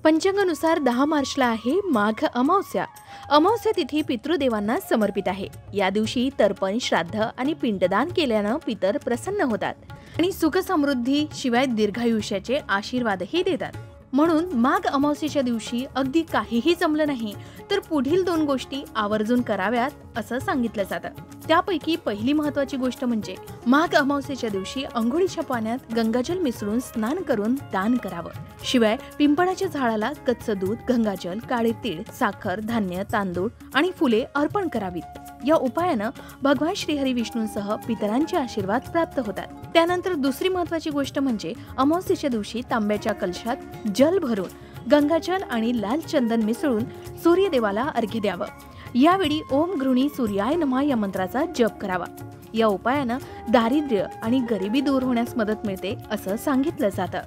पंचांगानुसार 10 मार्चला आहे माघ अमावस्या. अमावस्या तिथी पितृदेवांना समर्पित आहे. या दिवशी तर्पण, श्राद्ध आणि पिंडदान केल्यानं पितर प्रसन्न होतात आणि सुख समृद्धी शिवाय दीर्घायुष्याचे आशीर्वादही देतात. म्हणून माघ अमावस्येच्या दिवशी अगदी काहीही जमलं नाही तर पुढील 2 गोष्टी आवर्जून कराव्यात असं सांगितलं जातं. त्यापैकी पहिली महत्वाची गोष्ट म्हणजे माघ अमावस्येच्या दिवशी अंघोळीच्या पाण्यात गंगाजल मिसळून स्नान करून दान करावं. शिवाय पिंपळाच्या झाडाला कच्चं दूध, गंगाजल, काळे तीळ, साखर, धान्य, तांदूळ आणि फुले अर्पण करावीत. या उपायानं भगवान श्रीहरी विष्णूंसह पितरांचे आशीर्वाद प्राप्त होतात. त्यानंतर दुसरी महत्वाची गोष्ट म्हणजे अमावस्येच्या दिवशी तांब्याच्या कलशात जल भरून गंगाजल आणि लाल चंदन मिसळून सूर्यदेवाला अर्घ्य द्यावं. यावेळी ओम गृणी सूर्याय नमः या मंत्राचा जप करावा. या उपायानं दारिद्र्य आणि गरिबी दूर होण्यास मदत मिळते असं सांगितलं जातं.